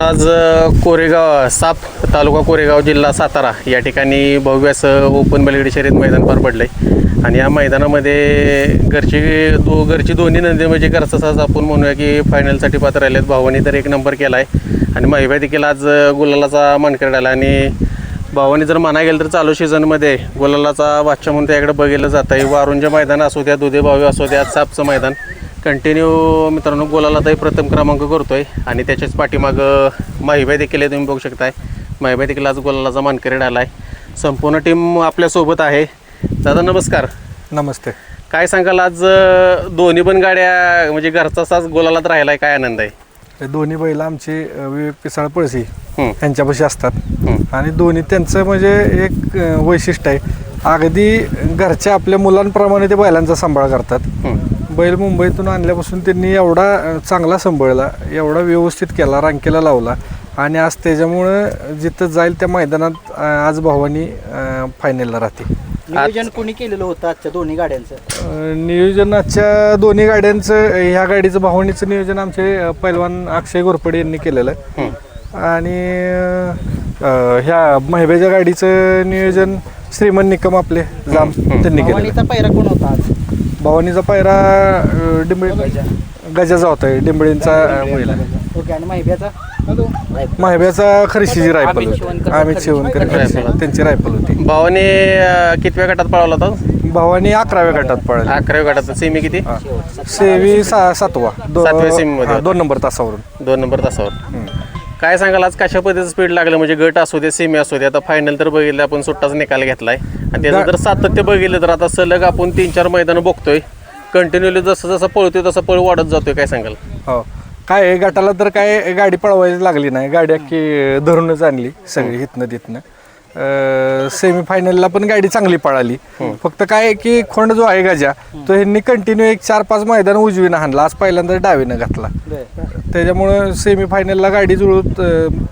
आज कोरेगाव साप तालुका कोरेगाव जिल्हा सातारा या ठिकाणी भव्य असं ओपन बैलगाडी शर्यत मैदान पार पडलं आहे. आणि या मैदानामध्ये घरची दोन्ही नंदी म्हणजे घरचा साज आपण म्हणूया की फायनलसाठी पात्र राहिलेत. भावानी तर एक नंबर केला आहे आणि महिबा देखील आज गुलालाचा मानकरी आला. आणि भावानी जर म्हणायला गेलं तर चालू सीझनमध्ये गुलालाचा बादशाह म्हणून त्याकडे बघितलं जातं आहे. वारुंजे मैदान असू द्या, दुधे भावी असू द्या, सापचं मैदान कंटिन्यू मित्रांनो गुलालातही प्रथम क्रमांक करतो आहे. आणि त्याच्याच पाठीमागं महिबा देखील आहे, तुम्ही बघू शकताय. महिबा देखील आज गुलालाचा मानकरी आला आहे. संपूर्ण टीम आपल्यासोबत आहे. दादा नमस्कार. नमस्ते. काय सांगाल आज दोन्ही पण गाड्या म्हणजे घरचा साज गुलालात राहिला आहे, काय आनंद आहे? हे दोन्ही बैल आमचे विवेक पिसाळ पळसी यांच्यापाशी असतात आणि दोन्ही त्यांचं म्हणजे एक वैशिष्ट्य आहे, अगदी घरच्या आपल्या मुलांप्रमाणे ते बैलांचा सांभाळ करतात. बैल मुंबईतून आणल्यापासून त्यांनी एवढा चांगला सांभाळला, एवढा व्यवस्थित केला, रांकेला लावला आणि आज त्याच्यामुळं जिथं जाईल त्या मैदानात आज भावानी फायनलला राहते. नियोजन कोणी केलेलं होतं आजच्या दोन्ही गाड्यांचं? नियोजन आजच्या दोन्ही गाड्यांचं, ह्या गाडीचं भावनीचं नियोजन आमचे पैलवान अक्षय घोरपडे यांनी केलेलं आहे. आणि ह्या महिब्याच्या गाडीचं नियोजन श्रीमंत निकम आपले जाम त्यांनी केलं. भवानीचा पायरा कोण होता आज? भवानीचा पायरा डिंबळी गजाचा होता, डिंबळींचा बैल. ओके. आणि महिब्याचा? महिब्याचा खरीशीची रायफल होती, अमित शिवणकर त्यांची रायफल होती. भावाने कितव्या गटात पळवला होता? भवानी 11व्या गटात पळाली. 11व्या गटात. सेमी किती? सेमी 7वा. 7व्या सेमीमध्ये 2 नंबर तासावरून. 2 नंबर तासावर. काय सांगाल आज कशा पद्धतीचं स्पीड लागलं? म्हणजे गट असू दे, सेमी असू दे, आता फायनल तर बघितलं आपण, सुट्टाच निकाल घेतलाय. आणि त्याचं जर सातत्य बघितलं तर आता सलग आपण 3-4 मैदानं बघतोय, कंटिन्युअली जसं जसं पळतोय तसं पळ वाढत जातोय. काय सांगाल? हो, काय गटाला तर काय गाडी पळवायची लागली नाही, गाडी अख्खी धरूनच आणली सगळी हिथनं तिथनं. सेमीफायनलला पण गाडी चांगली पळाली. फक्त काय की खोंड जो आहे गजा, तो ह्यांनी कंटिन्यू एक 4-5 मैदान उजवीनं हाणला, आज पहिल्यांदा डावीनं घातला. त्याच्यामुळं सेमीफायनलला गाडी जुळवत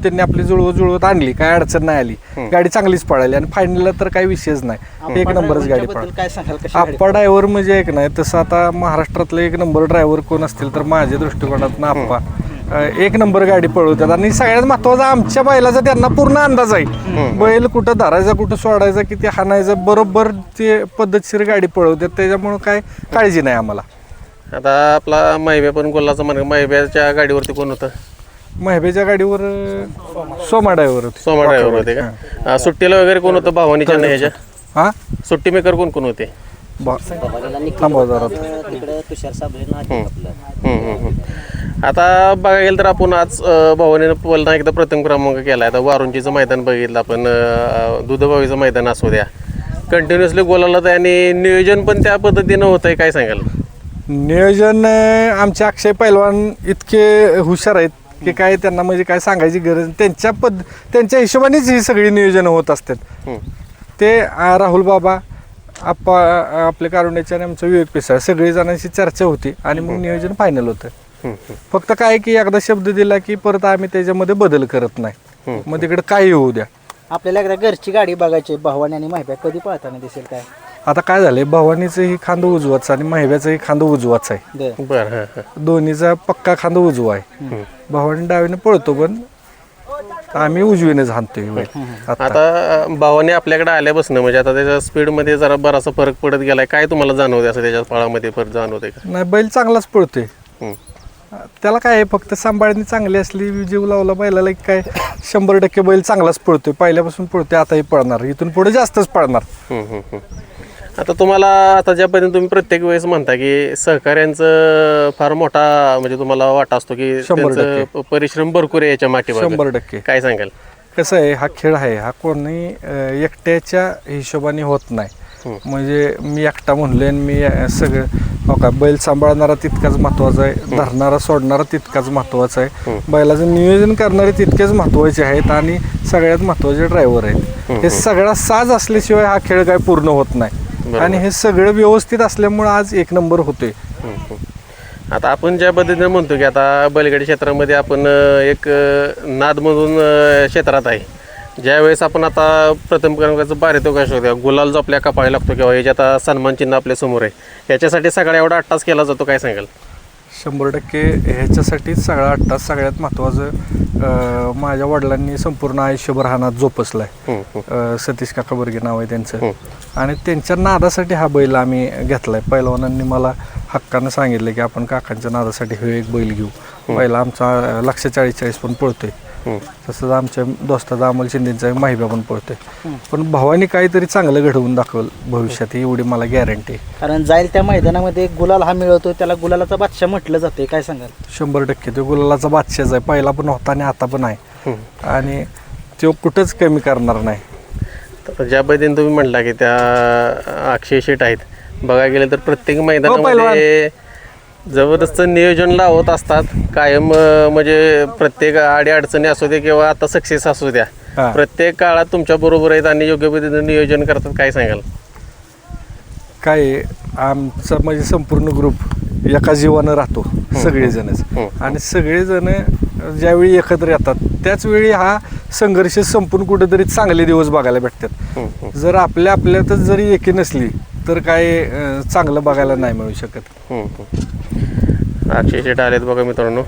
त्यांनी आपली जुळवत आणली, काय अडचण नाही आली, गाडी चांगलीच पळाली. आणि फायनलला तर काही विषयच नाही, एक नंबरच गाडी पळाली. काय सांगाल? आप्पा ड्रायव्हर म्हणजे एक नाही तसं, आता महाराष्ट्रातले एक नंबर ड्रायव्हर कोण असतील तर माझ्या दृष्टिकोनातून आप्पा एक नंबर गाडी पळवतात. आणि सगळ्यात महत्वाचा आमच्या बैलाचा त्यांना पूर्ण अंदाज आहे, बैल कुठं धरायचा, कुठं सोडायचा, किती हाणायचं, बरोबर ते पद्धतशीर गाडी पळवतात. त्याच्यामुळं काय काळजी नाही आम्हाला. आता आपला महिब्या पण गोलाचा मार्ग, महिब्याच्या गाडीवरती कोण होतं? महिब्याच्या गाडीवर सोमा ड्रायव्हर होते. सोमा ड्रायव्हर होते का? सुट्टीला वगैरे कोण होतं भावानीच्या ह्याच्या? हा, सुट्टी मेकर कोण कोण होते? थांबा जरा. आता बघायला गेलं तर आपण आज भावानीनं पुन्हा एकदा प्रथम क्रमांक केला आहे. आता वारुंजीचं मैदान बघितलं आपण, दुधभावीचं मैदान असू द्या, कंटिन्युअसली गोलाला आहे आणि नियोजन पण त्या पद्धतीनं होत आहे. काय सांगाल? नियोजन आमचे अक्षय पैलवान इतके हुशार आहेत की काय त्यांना म्हणजे काय सांगायची गरज. त्यांच्या हिशोबानेच ही सगळी नियोजन होत असतात. ते राहुल बाबा आप्पा आपले कारुण्याचे आणि आमचं विवेक पिसाळ सगळी जणांची चर्चा होती आणि मग नियोजन फायनल होतं. फक्त काय की एकदा शब्द दिला की परत आम्ही त्याच्यामध्ये बदल करत नाही, मग तिकडे काही होऊ द्या. आपल्याला एकदा घरची गाडी बघायची, भवानी आणि महिब्या कधी पळताना दिसेल काय? आता काय झालंय, भवानीचं ही खांद उजवाच आणि महिब्याचं ही खांद उजवाच आहे. बरं. दोन्हीचा पक्का खांद उजवा आहे. भवानी डावीने पळतो पण आम्ही उजवीनेच हाणतोय. आता भावाने आपल्याकडे आल्यापासून म्हणजे आता त्याच्या स्पीडमध्ये जरा बराचसा फरक पडत गेलाय. काय तुम्हाला जाणवते असं त्याच्या पळामध्ये फरक जाणवते का? नाही, बैल चांगलाच पळतोय. त्याला काय आहे, फक्त सांभाळणी चांगली असली, जीव लावला बैलाला की काय 100% बैल चांगलाच पळतोय, पहिल्यापासून पळतोय, आताही पळणार, इथून पुढे जास्तच पळणार. आता तुम्हाला आता ज्या पद्धतीने तुम्ही प्रत्येक वेळेस म्हणता की सहकार्यांचं फार मोठा म्हणजे तुम्हाला वाटा असतो की 100% परिश्रम भरपूर आहे याच्या माठीवर. 100%. काय सांगाल? कसं आहे, हा खेळ आहे, हा कोणी एकट्याच्या हिशोबाने होत नाही. म्हणजे मी एकटा म्हणलोय आणि मी सगळं हो का, बैल सांभाळणारा तितकाच महत्वाचा आहे, धरणारा सोडणारा तितकाच महत्वाचा आहे, बैलाचं नियोजन करणारे तितकेच महत्वाचे आहेत आणि सगळ्यात महत्वाचे ड्रायव्हर आहेत. हे सगळा साज असल्याशिवाय हा खेळ काय पूर्ण होत नाही आणि हे सगळं व्यवस्थित असल्यामुळे आज एक नंबर होतोय. आता आपण ज्या पद्धतीने म्हणतो की आता बैलगाडी क्षेत्रामध्ये आपण एक नादमधून क्षेत्रात आहे, ज्यावेळेस आपण आता प्रथम क्रमांकाचं पारितोषिक होत्या गुलाल जो आपल्या कपाळी लागतो किंवा याच्यात सन्मान चिन्ह आपल्या समोर आहे, याच्यासाठी सगळा एवढा अट्टास केला जातो. काय सांगाल? 100% ह्याच्यासाठी सगळा अट्टा सगळ्यात महत्त्वाचं माझ्या वडिलांनी संपूर्ण आयुष्यभर हा नाद जोपासला आहे. सतीश काका बर्गे नाव आहे त्यांचं. आणि त्यांच्या नादासाठी हा बैल आम्ही घेतला आहे. पहिलवानांनी मला हक्कानं सांगितलं की आपण काकांच्या नादासाठी हे एक बैल घेऊ. बैल आमचा 140 पण पळतोय. तसंच आमच्या दोस्ताचा अमोल शिंदेचा माहिबा पण पळतोय. पण भावानी काहीतरी चांगलं घडवून दाखवलं भविष्यात, एवढी मला गॅरंटी. कारण जाईल त्या मैदानामध्ये गुलाल हा मिळवतो, त्याला गुलालाचा बादशाह म्हटलं जाते, काय सांगाल? 100% तो गुलालाचा बादशाह आहे. पहिला पण होता आणि आता पण आहे. आणि तो कुठंच कमी करणार नाही. तर ज्या पद्धतीने तुम्ही म्हटला की त्या अक्षय शेट आहेत, बघायला गेलं तर प्रत्येक मैदानामध्ये जबरदस्त नियोजन लावत असतात कायम. म्हणजे प्रत्येक अडचणी असू दे किंवा आता सक्सेस असू द्या, प्रत्येक काळात तुमच्या बरोबर आहेत आणि योग्य पद्धतीने नियोजन करतात. काय सांगाल? काय आमचा म्हणजे संपूर्ण ग्रुप एका जीवानं राहतो सगळेजणच. आणि सगळेजण ज्यावेळी एकत्र येतात त्याच वेळी हा संघर्ष संपून कुठेतरी चांगले दिवस बघायला भेटतात. जर आपल्यातच जरी एकी नसली तर काय चांगलं बघायला नाही मिळू शकत. अक्षय शेट आलेत बघा मित्रांनो.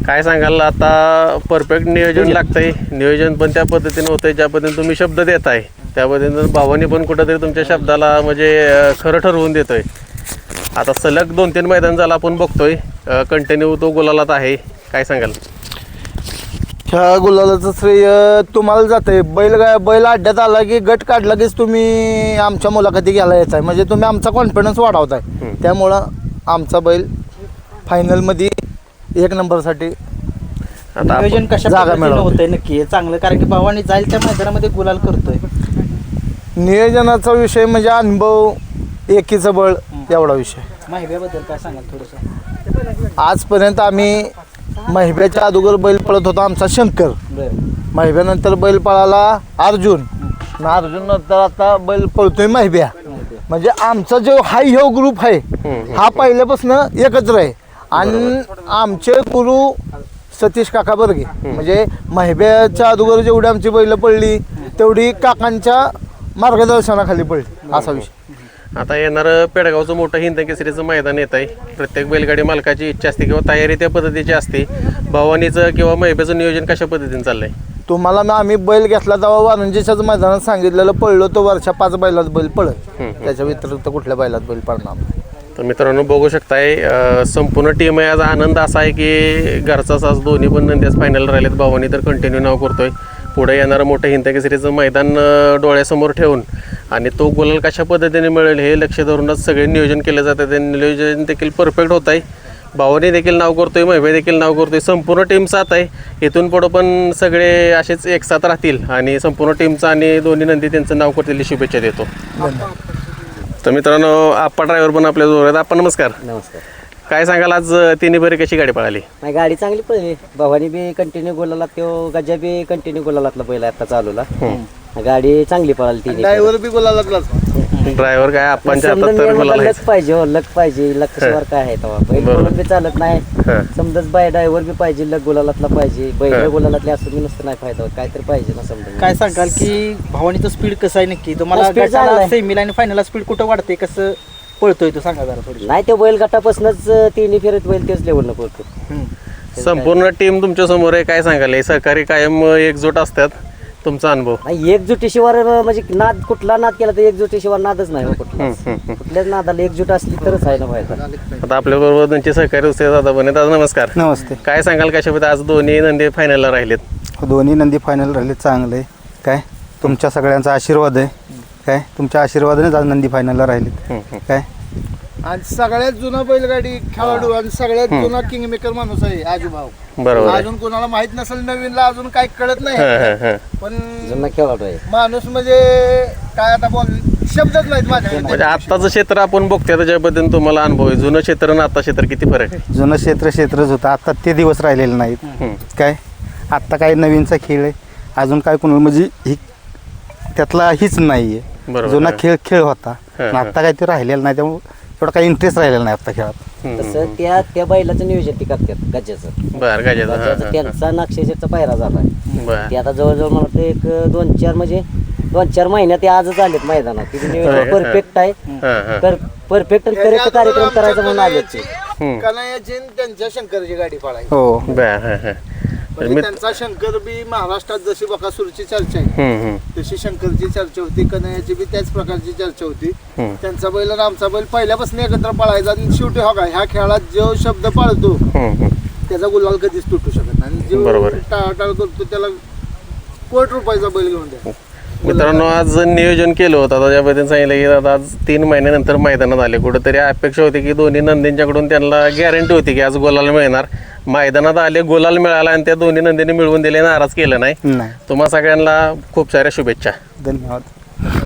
काय सांगाल? आता परफेक्ट नियोजन लागतंय, नियोजन पण त्या पद्धतीने होतंय ज्या पद्धतीने तुम्ही शब्द देताय त्या पद्धतीने भावानी पण कुठंतरी तुमच्या शब्दाला म्हणजे खरं ठरवून देतोय. आता सलग 2-3 मैदान झालं आपण बघतोय, कंटिन्यू तो गुलालात आहे. काय सांगाल? ह्या गुलालाचं श्रेय तुम्हाला जातंय. बैल अड्ड्यात आला की गट काढला कीच तुम्ही आमच्या मुलाखती घ्यायला येत आहे, म्हणजे तुम्ही आमचा कॉन्फिडन्स वाढवताय. त्यामुळं आमचा बैल फायनलमध्ये 1 नंबरसाठी आता नियोजन कशा जागा पद्धतीनं मिळवते. होतंय नक्की हे चांगलं, कारण की भावानी जाईल त्या मैदानामध्ये गुलाल करतोय. नियोजनाचा विषय म्हणजे अनुभव, एकीचं बळ, एवढा विषय. माहिब्याबद्दल काय सांगाल थोडंसं? आजपर्यंत आम्ही महिब्याच्या अगोदर बैल पळत होता आमचा शंकर. महिब्यानंतर बैल पळाला अर्जुन. अर्जुन नंतर आता बैल पळतोय महिब्या. म्हणजे आमचा जो ह्यो ग्रुप आहे हा पहिल्यापासून एकत्र आहे. आणि आमचे गुरु सतीश काका बर्गे, म्हणजे महिब्याच्या अगोदर जेवढी आमची बैल पडली तेवढी काकांच्या मार्गदर्शनाखाली पडली, असा विषय. आता येणारं पेडगावचं मोठं हिंद केसरीचं मैदान येत आहे. प्रत्येक बैलगाडी मालकाची इच्छा असते किंवा तयारी त्या पद्धतीची असते. भावानीचं किंवा महिब्याचं नियोजन कशा पद्धतीने चाललंय? तुम्हाला आम्ही बैल घेतला तेव्हा वारंजीच्याच मैदानात सांगितलेलं, पळलो तो वर्षा 5 बैलात बैल पळत, त्याच्या व्यतिरिक्त कुठल्या बैलात बैल पडणार. तर मित्रांनो बघू शकताय, संपूर्ण टीम आहे. आज आनंद असा आहे की घरचा सास दोन्ही पण नंद्याच फायनल राहिलेत. भावानी तर कंटिन्यू नाव करतोय. पुढे येणारं मोठं हिंद केसरीचं मैदान डोळ्यासमोर ठेवून आणि तो गुलाल कशा पद्धतीने मिळेल हे लक्ष धरूनच सगळे नियोजन केले जातं. ते नियोजन देखील परफेक्ट होत आहे. भावानी देखील नाव करतोय, महिबा देखील नाव करतोय. संपूर्ण टीम साथ आहे. इथून पुढं पण सगळे असेच एकसाथ राहतील आणि संपूर्ण टीमचं आणि दोन्ही नंदी त्यांचं नाव करतील शुभेच्छा देतो. तर मित्रांनो आप्पा ड्रायव्हर पण आपल्या जोर आहेत. आपण नमस्कार. नमस्कार. काय सांगाल आज तिन्ही बरी कशी गाडी पळाली? नाही, गाडी चांगली पळली. भावानी बी कंटिन्यू गोलाला, तो गजा बी कंटिन्यू गोलालातला पहिला आता चालूला. गाडी चांगली पळाली तिने. ड्रायव्हर बी बोलायला ड्रायव्हर काय आप्पांच्या हातात तर गुलाल आहे. लक पाहिजे, हो लक पाहिजे. लक्षवर काय आहे तेव्हा बैल बोलून बी चालत नाही. समजाच बाय ड्रायव्हर बी पाहिजे, लक गोलालातला पाहिजे. बैल गोलालातले असून नसतं नाही फायदा होत. काहीतरी पाहिजे ना समजा. काय सांगाल की भावानीचं स्पीड कसं आहे नक्की? तुम्हाला speed चांगलं आहे. सेमीला आणि फायनलला स्पीड कुठं वाढते, कसं पळतोय तो सांगा जरा थोडी. नाही, तो बैल गटापासूनच तिन्ही फेरत बैल तेच लेवलनं पळतो. संपूर्ण टीम तुमच्या समोर आहे. काय सांगाल? हे सहकारी कायम एकजूट असतात. तुमचा अनुभव? नाही, एकजुटीशिवाय म्हणजे नाद, कुठला नाद केला तर एकजुटीशिवाय नादच नाही. कुठला कुठल्याच नादाला एकजूट असली तरच आहे ना फायदा. आता आपल्या बरोबर त्यांचे सहकारी दुसरे दादा बने. दादा नमस्कार. नमस्ते. काय सांगाल कशाबद्दल? आज दोन्ही नंदी फायनलला राहिलेत. दोन्ही नंदी फायनल राहिले, चांगले. काय तुमच्या सगळ्यांचा आशीर्वाद आहे. काय तुमच्या आशीर्वादानेच आज नंदी फायनलला राहिलेत. काय आणि सगळ्यात जुना बैलगाडी खेळाडू आणि सगळ्यात जुना किंग मेकर माणूस आहे आजूभाऊ. बरोबर आहे. अजून कोणाला माहित नसेल, नवीनला अजून काही कळत नाही, पण जुना खेळाडू आहे माणूस म्हणजे काय आता शब्दच नाहीत माझ्या. म्हणजे आत्ताचं क्षेत्र आपण बघतोय त्याच्या पद्धतीने तुम्हाला अनुभव आहे. जुनं क्षेत्र आणि आता क्षेत्र किती फरक आहे? जुनं क्षेत्रच होतं, आता ते दिवस राहिलेले नाहीत. काय आत्ता काय नवीनचा खेळ आहे. अजून काय कोणाला म्हणजे ही त्यातला हीच नाही आहे. बरोबर. जुना खेळ होता, आत्ता काय ते राहिलेलं नाही. त्यामुळे एवढा काही इंटरेस्ट राहिलेला नाही आता खेळात. तसं त्या बैलाचं नियोजन ते करतात गजाचं. बर गाजाचं. गजाचं त्यांचा नाक्षेचा पायरा झालाय. बर ते आता जवळजवळ मला वाटतं एक 2-4 महिन्यात ते आजच आलेत मैदानात. तिथे नियोजन परफेक्ट आहे. परफेक्ट आणि करेक्ट कार्यक्रम करायचा म्हणून आलेत ते. कन्हैयाची आणि त्यांच्या शंकरची गाडी पळायची. हो बर हां हां म्हणजे त्यांचा शंकर बी महाराष्ट्रात जशी बकासूरची चर्चा आहे तशी शंकरची चर्चा होती, कन्हैयाची बी त्याच प्रकारची चर्चा होती. त्यांचा बैल आणि आमचा बैल पहिल्यापासून एकत्र पळायचा आणि शेवटी हो का ह्या खेळात जो शब्द पाळतो त्याचा गुलाल कधीच तुटू शकत नाही. आणि जो बरोबर आहे. टाळाटाळ करतो त्याला कोटी रुपयाचा बैल घेऊन द्या. मित्रांनो आज नियोजन केलं होतं आता ज्या पद्धतीने सांगितलं की आता आज 3 महिन्यानंतर मैदानात आले. कुठंतरी अपेक्षा होती की दोन्ही नंदींच्याकडून त्यांना गॅरंटी होती की आज गुलाल मिळणार. मैदानात आले, गुलाल मिळाला आणि त्या दोन्ही नंदीने मिळवून दिले, नाराज केलं नाही. नाही तुम्हा सगळ्यांना खूप साऱ्या शुभेच्छा. धन्यवाद.